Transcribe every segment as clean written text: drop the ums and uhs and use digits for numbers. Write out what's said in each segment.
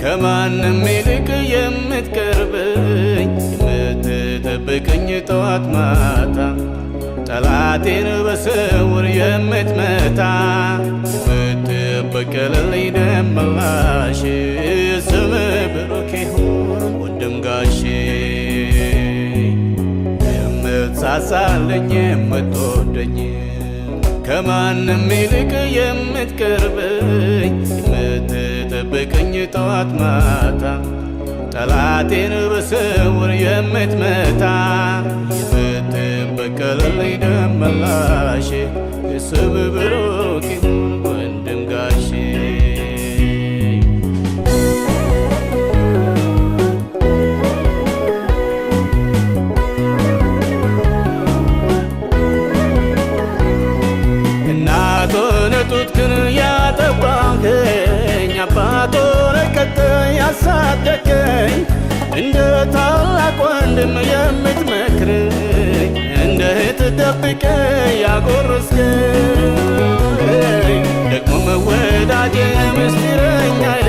ከማንም ይልቅ የምትቀርበኝ የምትጠብቀኝ ጠዋት ማታ ጠላቴን በስውር የምትመታ የምትበቀልልኝ ደም መላሽ ስምህ ብሩክ ይሁን ወንድም ጋሼ የምትሳሳልኝ የምትወደኝ ከማንም ይልቅ የምትቀርበኝ የምትጠብቀኝ ጠዋት ማታ ጠላቴን በስውር የምትመታ የምትበቀልልኝ ደም መላሽ ስምህ ብሩክ ይሁን ወንድም ጋሼ እናቱን ጡትህን ያጠባኸኝ አባቱን ቀጥተህ ያሳደገኝ እንደ ታላቅ ወንድም የምትመክረኝ እንደ እህት ደብቀህ ያጎረስከኝ ደግሞም ወዳጄ ምስጢረኛዬ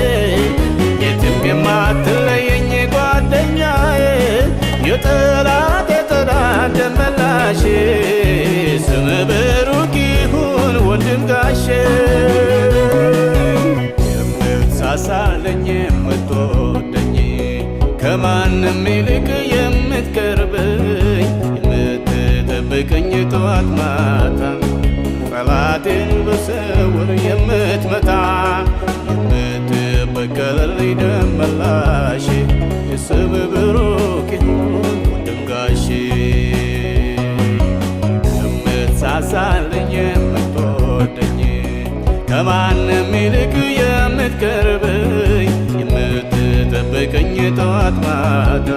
የትም የማትለየኝ ጓደኛዬ የጠላት ደም መላሽ ስምህ ብሩክ ይሁን ወንድም ጋሼ የምትሳሳልኝ የምትወደኝ ከማንም ይልቅ የምትቀርበኝ የምትጠብቀኝ ጠዋት ማታ ጠላቴን በስውር የምትመታ የምትበቀልልኝ ደም መላሽ ስምህ ብሩክ ይሁን ወንድም ጋሼ የምትሳሳልኝ የምትወደኝ ከማንም ይልቅ የምትቀርበኝ የምትጠብቀኝ ጠዋት ማታ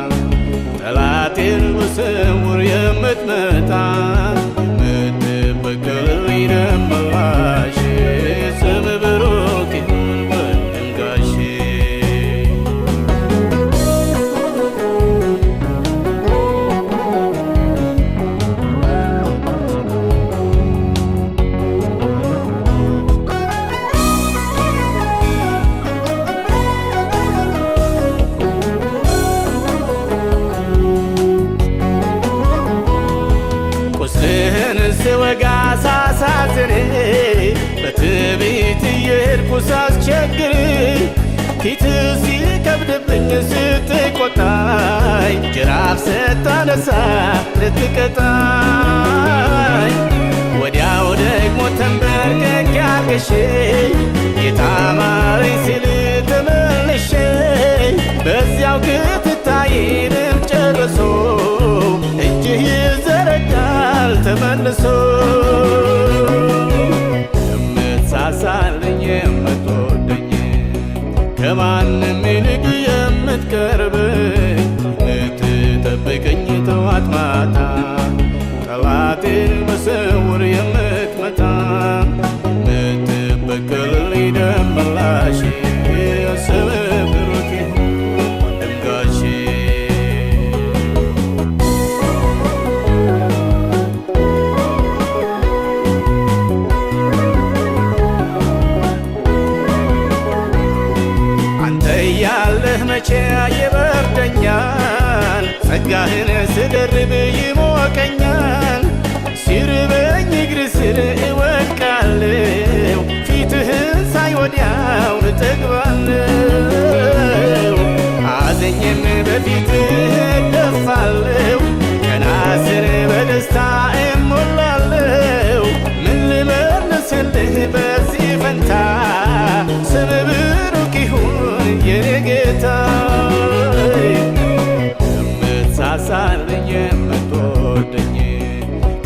ጠላቴን በስውር የምትመታ የምትበቀልልኝ ደም መላሽ ስምህ ብሩክ ይሁን ወንድም ጋሼ ቁስልህን ስወጋ ሳሳዝን በትዕቢት እየሄድኩ ሳስቸግር ፊትህ ሲከብድብኝ ስትቆጣኝ ጅራፍ ስታነሳ ልትቀጣኝ ወዲያው ደግሞ ተንበርክኬ አልቅሼ ጌታ ማረኝ ሲል ተመልሼ በዚያው ክትታይንም ጨርሶ እጅህ ይዘረጋል ተመልሶ የምትሳሳልኝ የምትወደኝ ከማንም ይልቅ የምትቀርበኝ የምትጠብቀኝ ጠዋት ማታ ጠላቴን በስውር የምትመታ የምትበቀልልኝ ደም መላሽ ስምህ ብሩክ ይሁን ወንድም ጋሼ ያለህ መቼ ይበርደኛል ጸጋህን ስደርብ ይሞቀኛል ሲርበኝ እግር ስር እወድቃለሁ ፊትህን ሳይ ወዲያው እጠግባለሁ አዘኝም በፊትህ እደፋለሁ ቀና ስል በደስታ እሞላለሁ ምን ልመልስልህ በዚህ ፈንታ ስምህ ብሩክ ይሁን የኔ ጌታ የምትሳሳልኝ የምትወደኝ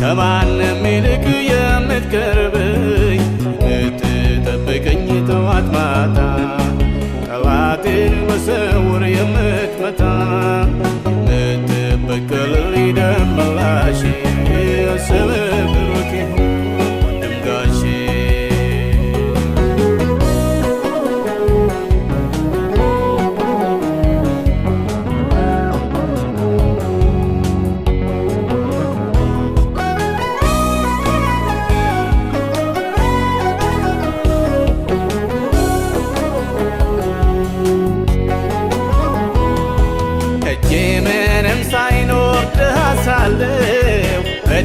ከማንም ይልቅ የምትቀርበኝ የምትጠብቀኝ ጠዋት ማታ ጠላቴን በስውር የምትመታ የምትበቀልልኝ ደም መላሽ ስምህ ብሩክ ይሁን ወንድም ጋሼ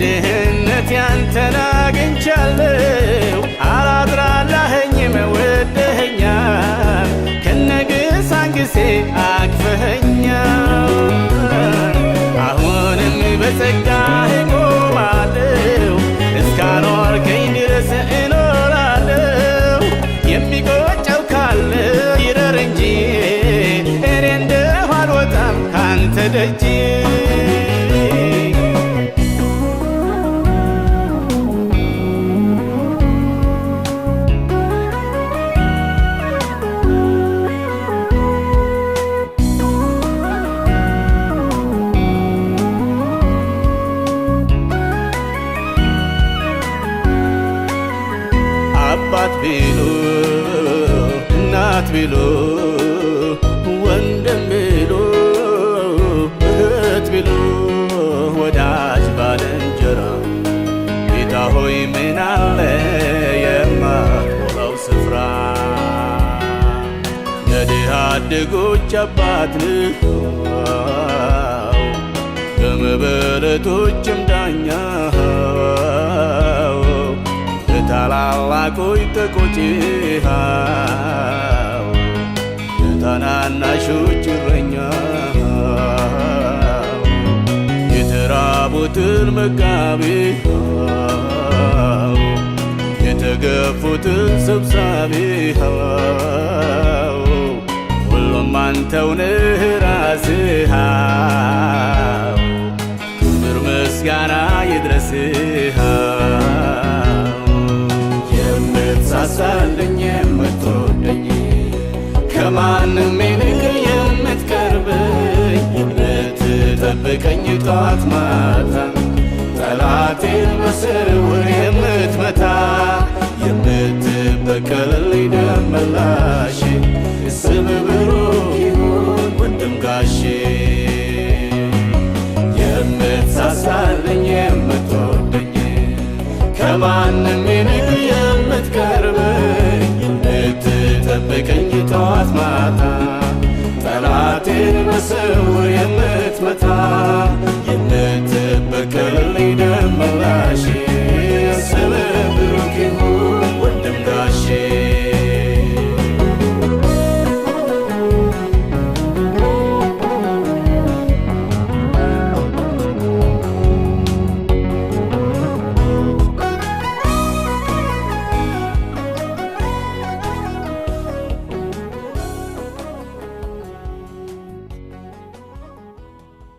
ከድህነት ያንተን አግኝቻለሁ። አላድራላኸኝም ወደኸኛል፣ ከነግሳንግሴ አቅፈኸኛል። አሁንም በጸጋህ እቆማለሁ፣ እስካኖርከኝ ድረስ እኖራለሁ። የሚቆጨው ካለ ይረር እንጂ እኔ እንደሁ አልወጣም ካንተ ደጅ። አባት ቢሉ እናት ቢሉ ወንድም ቢሉ እህት ቢሉ ወዳጅ ባልንጀራ ጌታ ሆይ ምን አለ የማትሞላው ስፍራ? የድሃ አደጎች አባት ነህ በመበለቶችም ዳኛ ታላላቆች ተቆጪሃው የታናናሾች እረኛ የተራቡትን መጋቢ የተገፉትን ሰብሳቢ ሁሉም አንተው ነህ ራስህ። ክብር ምስጋና ይድረስህ። የምትሳሳልኝ የምትወደኝ ከማንም ይልቅ የምትቀርበኝ የምትጠብቀኝ ጠዋት ማታ ጠላቴን በስውር የምትመታ የምትበቀልልኝ ደም መላሽ ስምህ ብሩክ